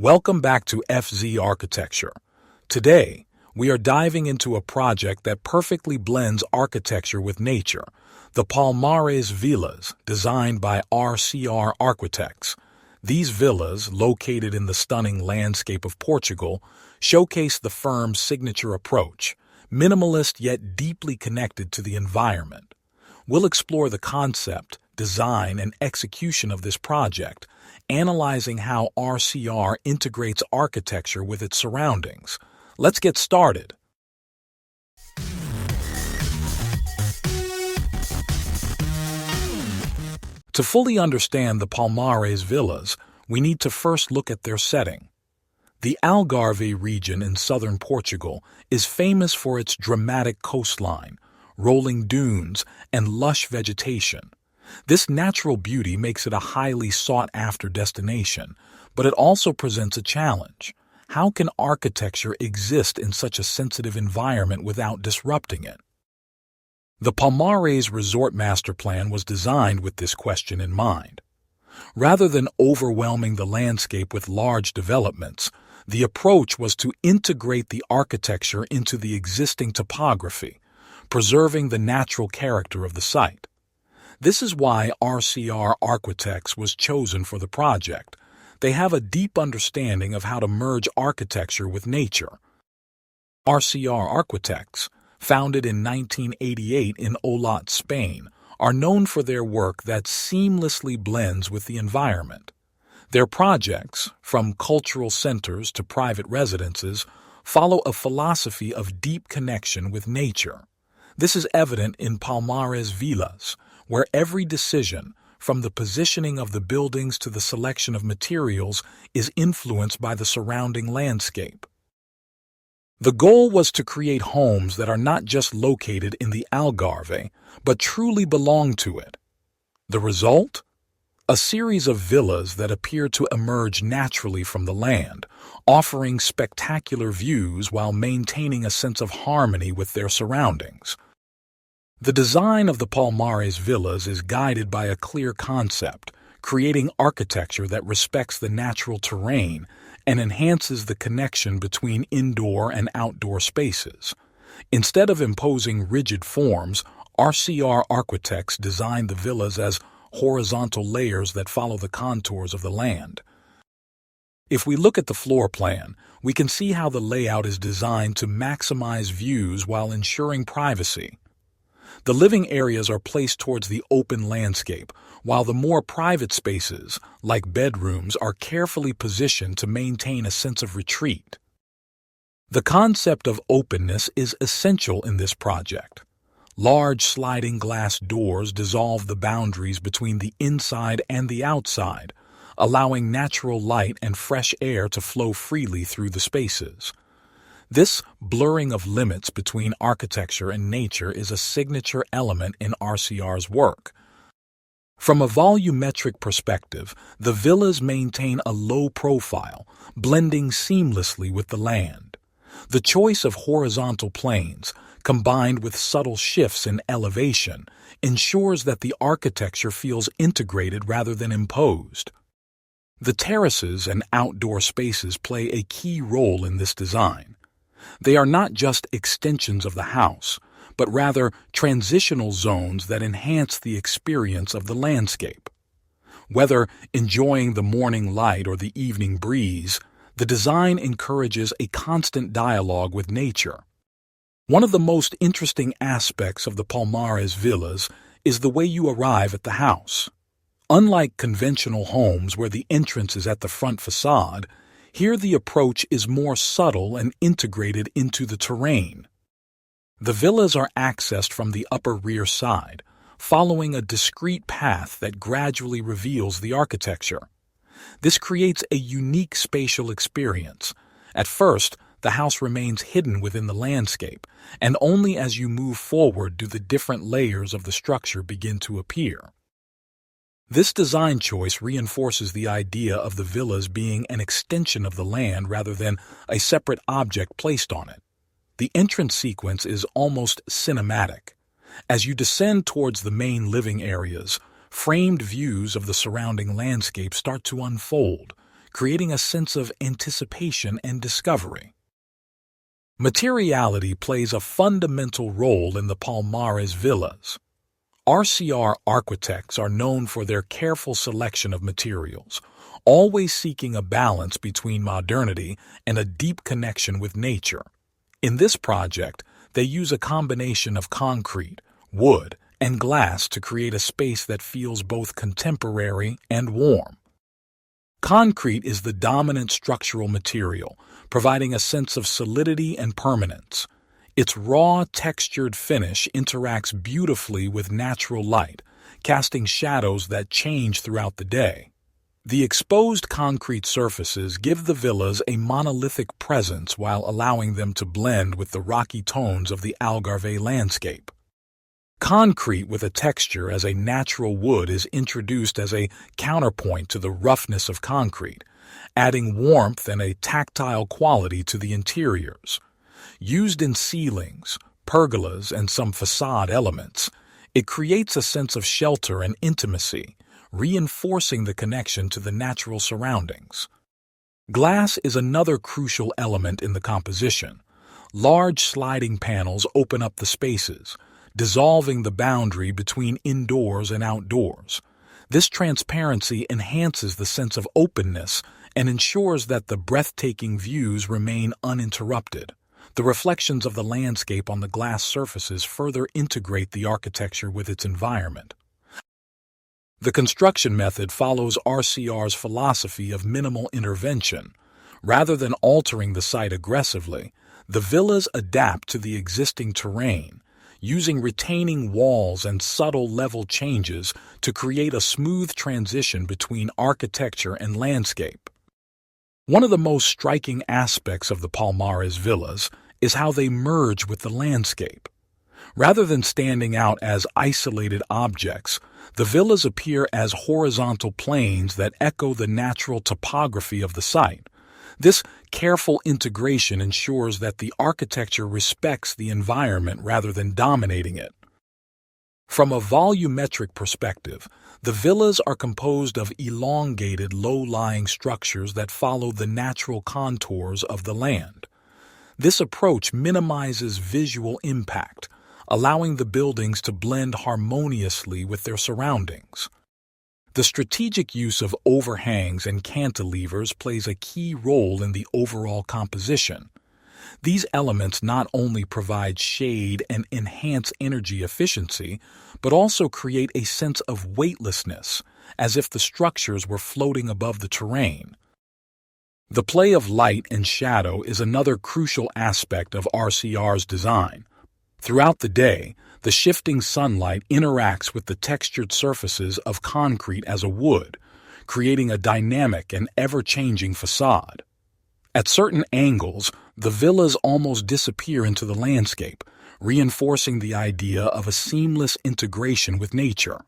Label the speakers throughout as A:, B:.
A: Welcome back to FZ Architecture. Today, we are diving into a project that perfectly blends architecture with nature, the Palmares Villas, designed by RCR Architectes. These villas, located in the stunning landscape of Portugal, showcase the firm's signature approach, minimalist yet deeply connected to the environment. We'll explore the concept, design, and execution of this project, analyzing how RCR integrates architecture with its surroundings. Let's get started. To fully understand the Palmares Villas, we need to first look at their setting. The Algarve region in southern Portugal is famous for its dramatic coastline, rolling dunes, and lush vegetation. This natural beauty makes it a highly sought-after destination, but it also presents a challenge. How can architecture exist in such a sensitive environment without disrupting it? The Palmares Resort Master Plan was designed with this question in mind. Rather than overwhelming the landscape with large developments, the approach was to integrate the architecture into the existing topography, preserving the natural character of the site. This is why RCR Architectes was chosen for the project. They have a deep understanding of how to merge architecture with nature. RCR Architectes, founded in 1988 in Olot, Spain, are known for their work that seamlessly blends with the environment. Their projects, from cultural centers to private residences, follow a philosophy of deep connection with nature. This is evident in Palmares Villas, where every decision, from the positioning of the buildings to the selection of materials, is influenced by the surrounding landscape. The goal was to create homes that are not just located in the Algarve, but truly belong to it. The result? A series of villas that appear to emerge naturally from the land, offering spectacular views while maintaining a sense of harmony with their surroundings. The design of the Palmares Villas is guided by a clear concept, creating architecture that respects the natural terrain and enhances the connection between indoor and outdoor spaces. Instead of imposing rigid forms, RCR Architectes designed the villas as horizontal layers that follow the contours of the land. If we look at the floor plan, we can see how the layout is designed to maximize views while ensuring privacy. The living areas are placed towards the open landscape, while the more private spaces, like bedrooms, are carefully positioned to maintain a sense of retreat. The concept of openness is essential in this project. Large sliding glass doors dissolve the boundaries between the inside and the outside, allowing natural light and fresh air to flow freely through the spaces. This blurring of limits between architecture and nature is a signature element in RCR's work. From a volumetric perspective, the villas maintain a low profile, blending seamlessly with the land. The choice of horizontal planes, combined with subtle shifts in elevation, ensures that the architecture feels integrated rather than imposed. The terraces and outdoor spaces play a key role in this design. They are not just extensions of the house, but rather transitional zones that enhance the experience of the landscape. Whether enjoying the morning light or the evening breeze, the design encourages a constant dialogue with nature. One of the most interesting aspects of the Palmares Villas is the way you arrive at the house. Unlike conventional homes where the entrance is at the front facade, here the approach is more subtle and integrated into the terrain. The villas are accessed from the upper rear side, following a discrete path that gradually reveals the architecture. This creates a unique spatial experience. At first, the house remains hidden within the landscape, and only as you move forward do the different layers of the structure begin to appear. This design choice reinforces the idea of the villas being an extension of the land rather than a separate object placed on it. The entrance sequence is almost cinematic. As you descend towards the main living areas, framed views of the surrounding landscape start to unfold, creating a sense of anticipation and discovery. Materiality plays a fundamental role in the Palmares Villas. RCR architects are known for their careful selection of materials, always seeking a balance between modernity and a deep connection with nature. In this project, they use a combination of concrete, wood, and glass to create a space that feels both contemporary and warm. Concrete is the dominant structural material, providing a sense of solidity and permanence. Its raw, textured finish interacts beautifully with natural light, casting shadows that change throughout the day. The exposed concrete surfaces give the villas a monolithic presence while allowing them to blend with the rocky tones of the Algarve landscape. Concrete with a texture as a natural wood is introduced as a counterpoint to the roughness of concrete, adding warmth and a tactile quality to the interiors. Used in ceilings, pergolas, and some facade elements, it creates a sense of shelter and intimacy, reinforcing the connection to the natural surroundings. Glass is another crucial element in the composition. Large sliding panels open up the spaces, dissolving the boundary between indoors and outdoors. This transparency enhances the sense of openness and ensures that the breathtaking views remain uninterrupted. The reflections of the landscape on the glass surfaces further integrate the architecture with its environment. The construction method follows RCR's philosophy of minimal intervention. Rather than altering the site aggressively, the villas adapt to the existing terrain, using retaining walls and subtle level changes to create a smooth transition between architecture and landscape. One of the most striking aspects of the Palmares Villas is how they merge with the landscape. Rather than standing out as isolated objects, the villas appear as horizontal plains that echo the natural topography of the site. This careful integration ensures that the architecture respects the environment rather than dominating it. From a volumetric perspective, the villas are composed of elongated, low-lying structures that follow the natural contours of the land. This approach minimizes visual impact, allowing the buildings to blend harmoniously with their surroundings. The strategic use of overhangs and cantilevers plays a key role in the overall composition. These elements not only provide shade and enhance energy efficiency, but also create a sense of weightlessness, as if the structures were floating above the terrain. The play of light and shadow is another crucial aspect of RCR's design. Throughout the day, the shifting sunlight interacts with the textured surfaces of concrete as a wood, creating a dynamic and ever-changing facade. At certain angles, the villas almost disappear into the landscape, reinforcing the idea of a seamless integration with nature.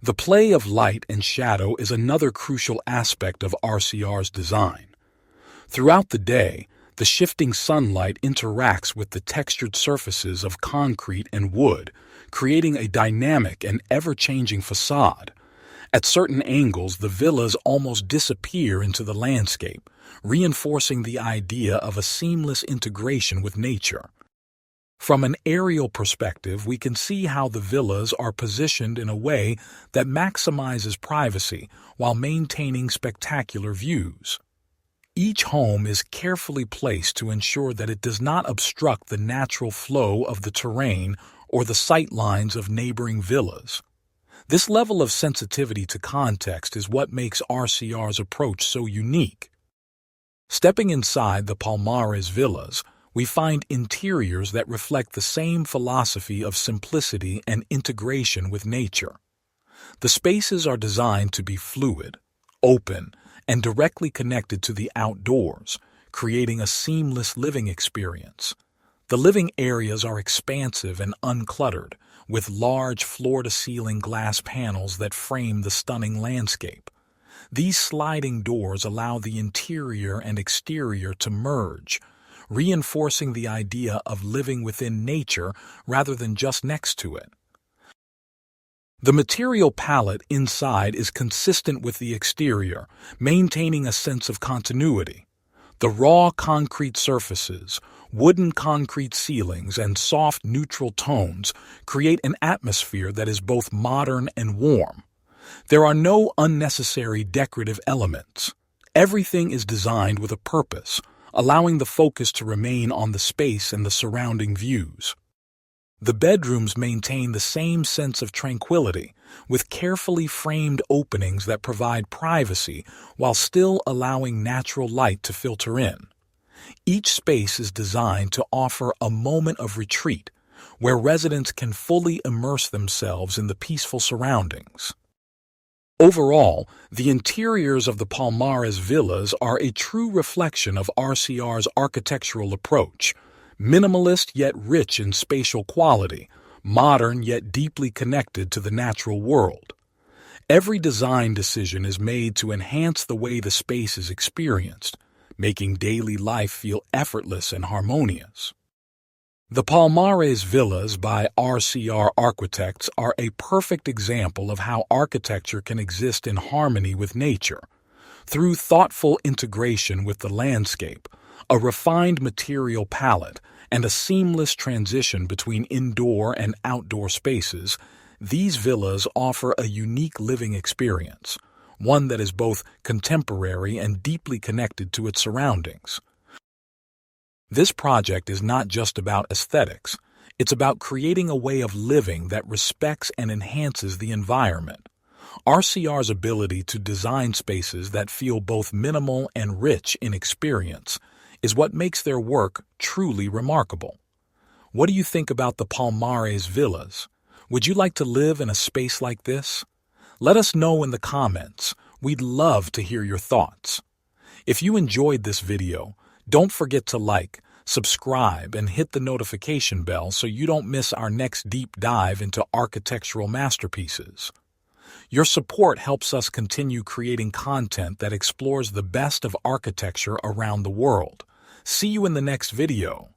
A: The play of light and shadow is another crucial aspect of RCR's design. Throughout the day, the shifting sunlight interacts with the textured surfaces of concrete and wood, creating a dynamic and ever-changing facade. At certain angles, the villas almost disappear into the landscape, reinforcing the idea of a seamless integration with nature. From an aerial perspective, we can see how the villas are positioned in a way that maximizes privacy while maintaining spectacular views. Each home is carefully placed to ensure that it does not obstruct the natural flow of the terrain or the sight lines of neighboring villas. This level of sensitivity to context is what makes RCR's approach so unique. Stepping inside the Palmares Villas, we find interiors that reflect the same philosophy of simplicity and integration with nature. The spaces are designed to be fluid, open, and directly connected to the outdoors, creating a seamless living experience. The living areas are expansive and uncluttered, with large floor-to-ceiling glass panels that frame the stunning landscape. These sliding doors allow the interior and exterior to merge, reinforcing the idea of living within nature rather than just next to it. The material palette inside is consistent with the exterior, maintaining a sense of continuity. The raw concrete surfaces, wooden concrete ceilings, and soft neutral tones create an atmosphere that is both modern and warm. There are no unnecessary decorative elements. Everything is designed with a purpose, allowing the focus to remain on the space and the surrounding views. The bedrooms maintain the same sense of tranquility, with carefully framed openings that provide privacy while still allowing natural light to filter in. Each space is designed to offer a moment of retreat, where residents can fully immerse themselves in the peaceful surroundings. Overall, the interiors of the Palmares Villas are a true reflection of RCR's architectural approach, minimalist yet rich in spatial quality, modern yet deeply connected to the natural world. Every design decision is made to enhance the way the space is experienced, making daily life feel effortless and harmonious. The Palmares Villas by RCR Architects are a perfect example of how architecture can exist in harmony with nature. Through thoughtful integration with the landscape, a refined material palette, and a seamless transition between indoor and outdoor spaces, these villas offer a unique living experience, one that is both contemporary and deeply connected to its surroundings. This project is not just about aesthetics, it's about creating a way of living that respects and enhances the environment. RCR's ability to design spaces that feel both minimal and rich in experience is what makes their work truly remarkable. What do you think about the Palmares Villas? Would you like to live in a space like this? Let us know in the comments. We'd love to hear your thoughts. If you enjoyed this video, don't forget to like, subscribe, and hit the notification bell so you don't miss our next deep dive into architectural masterpieces. Your support helps us continue creating content that explores the best of architecture around the world. See you in the next video.